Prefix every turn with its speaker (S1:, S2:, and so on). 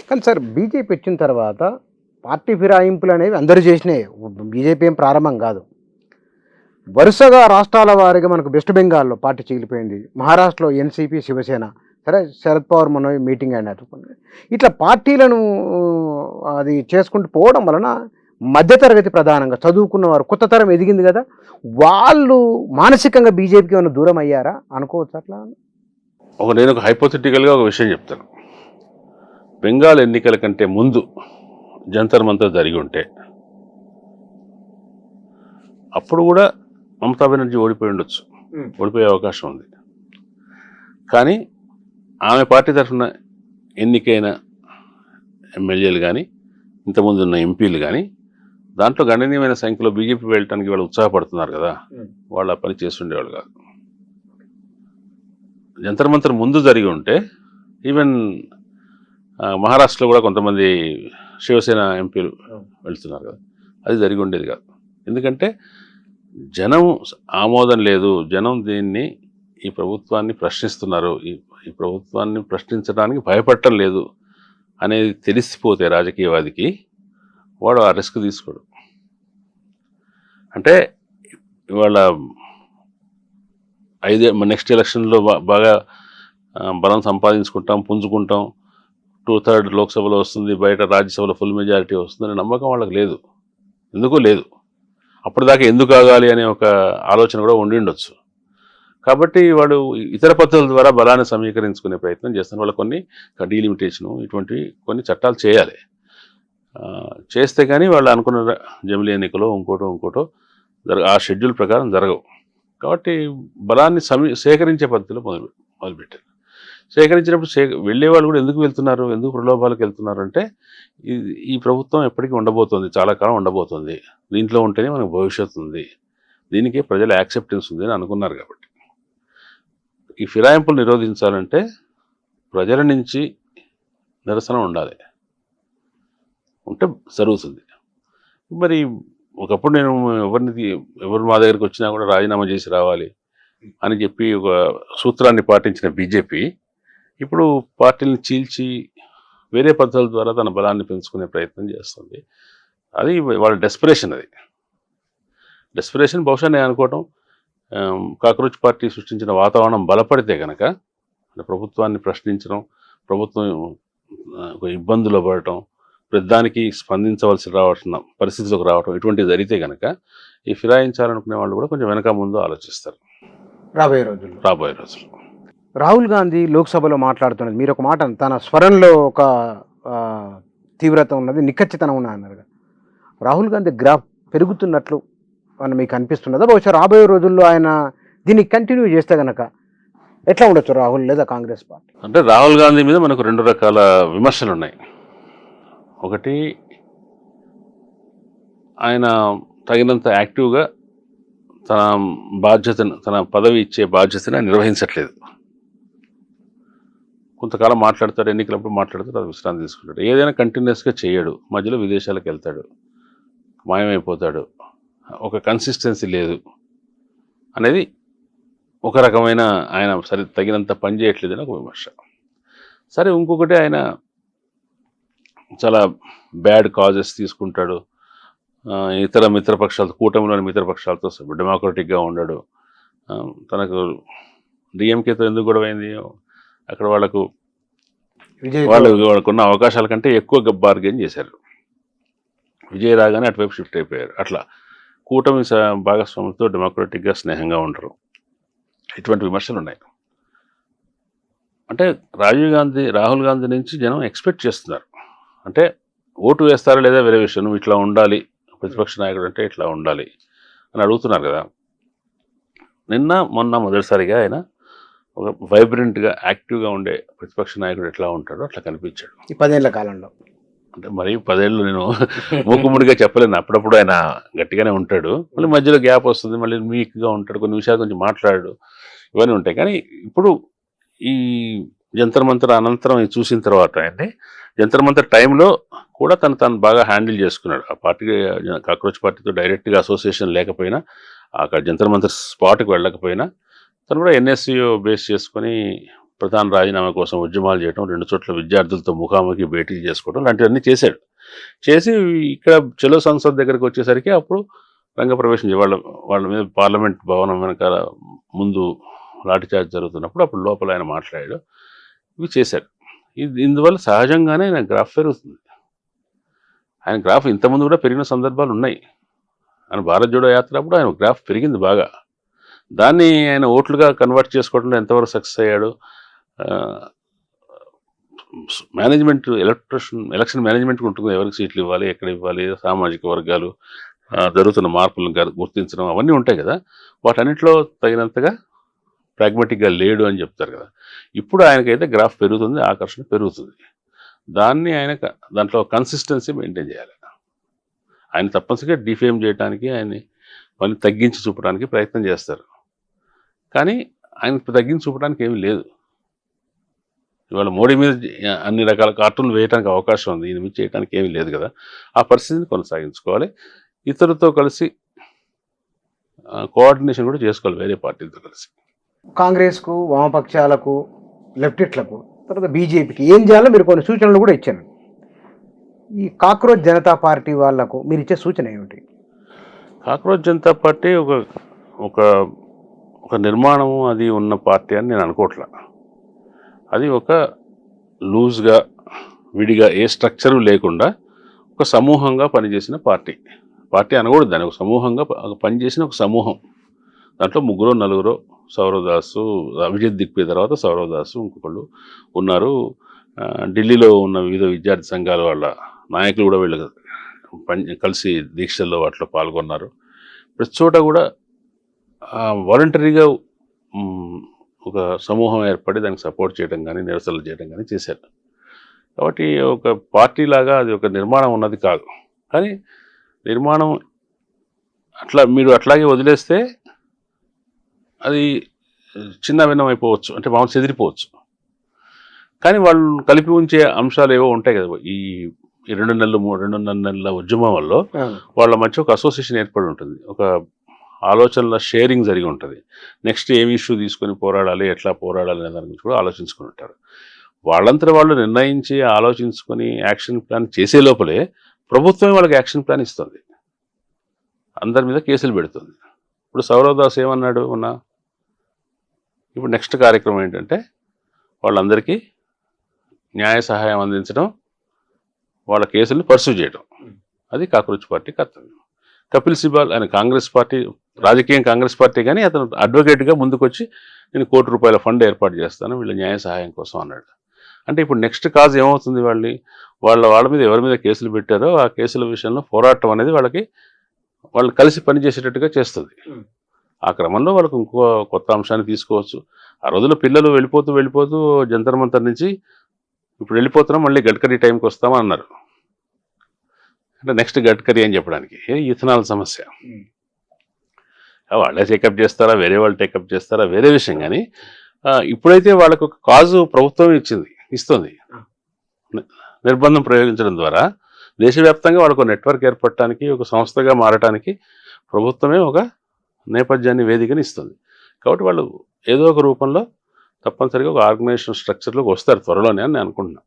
S1: కానీ sir BJP వచ్చిన తర్వాత పార్టీ ఫిరాయింపులు అనేవి అందరూ చేసినాయి. బీజేపీ ఏం ప్రారంభం కాదు. వరుసగా రాష్ట్రాల వారీగా మనకు వెస్ట్ బెంగాల్‌లో పార్టీ చీలిపోయింది. మహారాష్ట్రలో ఎన్‌సీపీ, శివసేన. సరే శరద్ పవార్ మొన్న మీటింగ్ అయినట్టు. ఇట్లా పార్టీలను అది చేసుకుంటూ పోవడం వలన మధ్య తరగతి ప్రధానంగా చదువుకున్నవారు కొత్త తరం ఎదిగింది కదా! వాళ్ళు మానసికంగా బీజేపీకి ఏమైనా దూరం అయ్యారా అనుకోవచ్చా అట్లా?
S2: నేను ఒక హైపోథెటికల్‌గా ఒక విషయం చెప్తాను. బెంగాల్ ఎన్నికల కంటే ముందు జంతర్ మంతర్ జరిగి ఉంటే అప్పుడు కూడా మమతా బెనర్జీ ఓడిపోయి ఉండొచ్చు. ఓడిపోయే అవకాశం ఉంది. కానీ ఆమె పార్టీ తరఫున ఎన్నికైన ఎమ్మెల్యేలు కానీ, ఇంతకుముందు ఉన్న ఎంపీలు కానీ, దాంట్లో గణనీయమైన సంఖ్యలో బీజేపీ వెళ్ళటానికి వాళ్ళు ఉత్సాహపడుతున్నారు కదా, వాళ్ళు ఆ పని చేస్తుండేవాళ్ళు కాదు. జంతర్ మంతర్ ముందు జరిగి ఉంటే ఈవెన్ మహారాష్ట్రలో కూడా కొంతమంది శివసేన ఎంపీలు వెళ్తున్నారు కదా, అది జరిగి ఉండేది కాదు. ఎందుకంటే జనం ఆమోదం లేదు, జనం దీన్ని ఈ ప్రభుత్వాన్ని ప్రశ్నిస్తున్నారు, ఈ ప్రభుత్వాన్ని ప్రశ్నించడానికి భయపడటం లేదు అనేది తెలిసిపోతే రాజకీయవాదికి వాడు ఆ రిస్క్ తీసుకోడు. అంటే ఇవాళ నెక్స్ట్ ఎలక్షన్లో బాగా బలం సంపాదించుకుంటాం, పుంజుకుంటాం, 2/3 లోక్సభలో వస్తుంది, బయట రాజ్యసభలో ఫుల్ మెజారిటీ వస్తుందనే నమ్మకం వాళ్ళకి లేదు. ఎందుకు లేదు, అప్పటిదాకా ఎందుకు ఆగాలి అనే ఒక ఆలోచన కూడా ఉండి ఉండొచ్చు. కాబట్టి వాడు ఇతర పద్ధతుల ద్వారా బలాన్ని సమీకరించుకునే ప్రయత్నం చేస్తున్నారు. వాళ్ళు కొన్ని డీలిమిటేషను ఇటువంటివి కొన్ని చట్టాలు చేయాలి. చేస్తే కానీ వాళ్ళు అనుకున్న జమిలీ ఎన్నికలో ఇంకోటో ఆ షెడ్యూల్ ప్రకారం జరగవు. కాబట్టి బలాన్ని సేకరించే పద్ధతిలో మొదలుపెట్టారు. సేకరించినప్పుడు వెళ్ళే వాళ్ళు కూడా ఎందుకు వెళ్తున్నారు, ఎందుకు ప్రలోభాలకు వెళ్తున్నారు అంటే ఈ ప్రభుత్వం ఎప్పటికీ ఉండబోతోంది, చాలా కాలం ఉండబోతోంది, దీంట్లో ఉంటేనే మనకు భవిష్యత్తు ఉంది, దీనికే ప్రజల యాక్సెప్టెన్స్ ఉంది అని అనుకున్నారు. కాబట్టి ఈ ఫిరాయింపులు నిరోధించాలంటే ప్రజల నుంచి నిరసన ఉండాలి, ఉంటే జరుగుతుంది. మరి ఒకప్పుడు నేను ఎవరు మా దగ్గరికి వచ్చినా కూడా రాజీనామా చేసి రావాలి అని చెప్పి ఒక సూత్రాన్ని పాటించిన బీజేపీ ఇప్పుడు పార్టీని చీల్చి వేరే పద్ధతుల ద్వారా తన బలాన్ని పెంచుకునే ప్రయత్నం చేస్తుంది. అది వాళ్ళ డెస్పరేషన్. అది డెస్పరేషన్. బహుశా నేను అనుకోవటం కాక్రోచ్ పార్టీ సృష్టించిన వాతావరణం బలపడితే కనుక ప్రభుత్వాన్ని ప్రశ్నించడం, ప్రభుత్వం ఇబ్బందులు పడటం, ప్రతిదానికి స్పందించవలసి రావటం, పరిస్థితిలోకి రావటం, ఇటువంటివి జరిగితే కనుక ఈ ఫిరాయించాలనుకునే వాళ్ళు కూడా కొంచెం వెనక ముందు ఆలోచిస్తారు
S1: రాబోయే రోజుల్లో. రాహుల్ గాంధీ లోక్సభలో మాట్లాడుతున్నది మీరు ఒక మాట, తన స్వరంలో ఒక తీవ్రత ఉన్నది, నిఖచ్చితనం ఉన్నది అన్నారు. రాహుల్ గాంధీ గ్రాఫ్ పెరుగుతున్నట్లు అని మీకు అనిపిస్తున్నదా? బహుశా రాబోయే రోజుల్లో ఆయన దీన్ని కంటిన్యూ చేస్తే కనుక ఎట్లా ఉండొచ్చు రాహుల్ లేదా కాంగ్రెస్ పార్టీ?
S2: అంటే రాహుల్ గాంధీ మీద మనకు రెండు రకాల విమర్శలు ఉన్నాయి. ఒకటి, ఆయన తగినంత యాక్టివ్గా తన బాధ్యతను, తన పదవి ఇచ్చే బాధ్యతను నిర్వహించట్లేదు. కొంతకాలం మాట్లాడతాడు, ఎన్నికలప్పుడు మాట్లాడతాడు, అది విశ్రాంతి తీసుకుంటాడు. ఏదైనా కంటిన్యూస్గా చేయడు, మధ్యలో విదేశాలకు వెళ్తాడు, మాయమైపోతాడు, ఒక కన్సిస్టెన్సీ లేదు అనేది ఒక రకమైన ఆయన తగినంత పని చేయట్లేదని ఒక విమర్శ. సరే, ఇంకొకటి ఆయన చాలా బ్యాడ్ కాజెస్ తీసుకుంటాడు, ఇతర మిత్రపక్షాలతో, కూటమిలోని మిత్రపక్షాలతో డెమోక్రటిక్గా ఉండడు. తనకు డిఎంకేతో ఎందుకు గొడవ అయింది, అక్కడ వాళ్ళకున్న అవకాశాల కంటే ఎక్కువ బార్గెన్ చేశారు. విజయ్ రాగానే అటువైపు షిఫ్ట్ అయిపోయారు. అట్లా కూటమి భాగస్వాములతో డెమోక్రటిక్గా స్నేహంగా ఉండరు. ఇటువంటి విమర్శలు ఉన్నాయి. అంటే రాహుల్ గాంధీ నుంచి జనం ఎక్స్పెక్ట్ చేస్తున్నారు. అంటే ఓటు వేస్తారా లేదా వేరే విషయం, నువ్వు ఇట్లా ఉండాలి, ప్రతిపక్ష నాయకుడు అంటే ఇట్లా ఉండాలి అని అడుగుతున్నారు కదా. మొన్న మొదటిసారిగా ఆయన ఒక వైబ్రెంట్గా, యాక్టివ్గా ఉండే ప్రతిపక్ష నాయకుడు ఎట్లా ఉంటాడో అట్లా కనిపించాడు
S1: ఈ 10 ఏళ్ల కాలంలో.
S2: అంటే మరి 10 ఏళ్ళు నేను మూకుముడిగా చెప్పలేను. అప్పుడప్పుడు ఆయన గట్టిగానే ఉంటాడు, మళ్ళీ మధ్యలో గ్యాప్ వస్తుంది, మళ్ళీ వీక్గా ఉంటాడు, కొన్ని విషయాలు కొంచెం మాట్లాడు, ఇవన్నీ ఉంటాయి. కానీ ఇప్పుడు ఈ జంతర్ మంతర్ అనంతరం చూసిన తర్వాత ఆయన్ని జంతర్ మంతర్ టైంలో కూడా తను బాగా హ్యాండిల్ చేసుకున్నాడు. ఆ పార్టీ, కాక్రోచ్ పార్టీతో డైరెక్ట్గా అసోసియేషన్ లేకపోయినా, అక్కడ జంతర్ మంతర్ స్పాట్కి వెళ్ళకపోయినా తను కూడా ఎన్ఎస్యూ బేస్ చేసుకొని ప్రధాన రాజీనామా కోసం ఉద్యమాలు చేయడం, 2 చోట్ల విద్యార్థులతో ముఖాముఖి భేటీలు చేసుకోవడం లాంటివన్నీ చేశాడు. చేసి ఇక్కడ చలో సంసద్ దగ్గరికి వచ్చేసరికి అప్పుడు రంగప్రవేశం వాళ్ళ మీద పార్లమెంట్ భవనం వెనకాల ముందు లాఠీచార్జ్ జరుగుతున్నప్పుడు అప్పుడు లోపల ఆయన మాట్లాడాడు. ఇవి చేశాడు. ఇందువల్ల సహజంగానే ఆయన గ్రాఫ్ పెరుగుతుంది. ఆయన గ్రాఫ్ ఇంతకుముందు కూడా పెరిగిన సందర్భాలు ఉన్నాయి. ఆయన భారత్ జోడో యాత్ర అప్పుడు ఆయన గ్రాఫ్ పెరిగింది బాగా. దాన్ని ఆయన ఓట్లుగా కన్వర్ట్ చేసుకోవడంలో ఎంతవరకు సక్సెస్ అయ్యాడు? మేనేజ్మెంట్ ఎలక్షన్ మేనేజ్మెంట్ ఉంటుంది. ఎవరికి సీట్లు ఇవ్వాలి, ఎక్కడ ఇవ్వాలి, సామాజిక వర్గాలు, జరుగుతున్న మార్పులను గుర్తించడం అవన్నీ ఉంటాయి కదా. వాటన్నిటిలో తగినంతగా ప్రాగ్మాటిక్గా లేడు అని చెప్తారు కదా. ఇప్పుడు ఆయనకైతే గ్రాఫ్ పెరుగుతుంది, ఆకర్షణ పెరుగుతుంది. దాన్ని దాంట్లో కన్సిస్టెన్సీ మెయింటైన్ చేయాలి. ఆయన తప్పనిసరిగా డిఫేమ్ చేయడానికి, ఆయన్ని పని తగ్గించి చూపడానికి ప్రయత్నం చేస్తారు. కానీ ఆయన తగ్గించి చూపడానికి ఏమీ లేదు. ఇవాళ మోడీ మీద అన్ని రకాల కార్టూన్లు వేయడానికి అవకాశం ఉంది, ఈయన మీద చేయడానికి ఏమీ లేదు కదా. ఆ పరిస్థితిని కొనసాగించుకోవాలి. ఇతరులతో కలిసి కోఆర్డినేషన్ కూడా చేసుకోవాలి, వేరే పార్టీలతో కలిసి.
S1: కాంగ్రెస్కు, వామపక్షాలకు, లెఫ్టిస్టులకు, తర్వాత బీజేపీకి ఏం చేయాలో మీరు కొన్ని సూచనలు కూడా ఇచ్చాను. ఈ కాక్రోచ్ జనతా పార్టీ వాళ్లకు మీరు ఇచ్చే సూచన ఏమిటి?
S2: కాక్రోచ్ జనతా పార్టీ ఒక నిర్మాణము అది ఉన్న పార్టీ అని నేను అనుకోవట్లా. అది ఒక లూజ్గా, విడిగా, ఏ స్ట్రక్చరు లేకుండా ఒక సమూహంగా పనిచేసిన పార్టీ. పార్టీ అనకూడదు, దాన్ని ఒక సమూహంగా పనిచేసిన ఒక సమూహం. దాంట్లో 3-4 సౌరవదాసు, అభిజిత్ దిక్పే తర్వాత సౌరవదాసు ఇంకొకళ్ళు ఉన్నారు. ఢిల్లీలో ఉన్న వివిధ విద్యార్థి సంఘాల వాళ్ళ నాయకులు కూడా వీళ్ళు కలిసి దీక్షల్లో వాటిలో పాల్గొన్నారు. ప్రతి చోట కూడా వాలంటరీగా ఒక సమూహం ఏర్పడి దానికి సపోర్ట్ చేయడం కానీ, నిరసనలు చేయడం కానీ చేశారు. కాబట్టి ఒక పార్టీ లాగా అది ఒక నిర్మాణం ఉన్నది కాదు. కానీ నిర్మాణం మీరు అట్లాగే వదిలేస్తే అది చిన్న భిన్నం అయిపోవచ్చు, అంటే మామూలు చెదిరిపోవచ్చు. కానీ వాళ్ళు కలిపి ఉంచే అంశాలు ఏవో ఉంటాయి కదా. ఈ 2.5 నెలల ఉద్యమం వల్ల వాళ్ళ మధ్య ఒక అసోసియేషన్ ఏర్పడి ఉంటుంది, ఒక ఆలోచనల షేరింగ్ జరిగి ఉంటుంది. నెక్స్ట్ ఏమి ఇష్యూ తీసుకొని పోరాడాలి, ఎట్లా పోరాడాలి అనే దాని గురించి కూడా ఆలోచించుకుని ఉంటారు. వాళ్ళంతా వాళ్ళు నిర్ణయించి ఆలోచించుకొని యాక్షన్ ప్లాన్ చేసే లోపలే ప్రభుత్వమే వాళ్ళకి యాక్షన్ ప్లాన్ ఇస్తుంది, అందరి మీద కేసులు పెడుతుంది. ఇప్పుడు సౌరవదాస్ ఏమన్నాడు ఇప్పుడు నెక్స్ట్ కార్యక్రమం ఏంటంటే వాళ్ళందరికీ న్యాయ సహాయం అందించడం, వాళ్ళ కేసులను పర్సూ చేయడం. అది కాక్రోచ్ పార్టీ కర్తవ్యం. కపిల్ సిబాల్ ఆయన కాంగ్రెస్ పార్టీ, రాజకీయం కాంగ్రెస్ పార్టీ, కానీ అతను అడ్వకేట్గా ముందుకొచ్చి నేను ₹1 కోటి ఫండ్ ఏర్పాటు చేస్తాను వీళ్ళ న్యాయ సహాయం కోసం అన్నాడు. అంటే ఇప్పుడు నెక్స్ట్ కాజ్ ఏమవుతుంది? వాళ్ళ మీద ఎవరి మీద కేసులు పెట్టారో ఆ కేసుల విషయంలో పోరాటం అనేది వాళ్ళు కలిసి పనిచేసేటట్టుగా చేస్తుంది. ఆ క్రమంలో వాళ్ళకు ఇంకో కొత్త అంశాన్ని తీసుకోవచ్చు. ఆ రోజుల్లో పిల్లలు వెళ్ళిపోతూ జంతర్ మంతర్ నుంచి ఇప్పుడు వెళ్ళిపోతున్నాం, మళ్ళీ గడ్కరీ టైంకి వస్తామని అన్నారు. అంటే నెక్స్ట్ గడ్కరీ అని చెప్పడానికి ఇథనాల్ సమస్య వాళ్ళే టేకప్ చేస్తారా, వేరే వాళ్ళు టేకప్ చేస్తారా, వేరే విషయం. కానీ ఇప్పుడైతే వాళ్ళకు ఒక కాజు ప్రభుత్వం ఇస్తుంది. నిర్బంధం ప్రయోగించడం ద్వారా దేశవ్యాప్తంగా వాళ్ళకు నెట్వర్క్ ఏర్పడటానికి, ఒక సంస్థగా మారటానికి ప్రభుత్వమే ఒక నేపథ్యాన్ని, వేదికని ఇస్తుంది. కాబట్టి వాళ్ళు ఏదో ఒక రూపంలో తప్పనిసరిగా ఒక ఆర్గనైజేషన్ స్ట్రక్చర్లోకి వస్తారు త్వరలోనే అని నేను అనుకుంటున్నాను.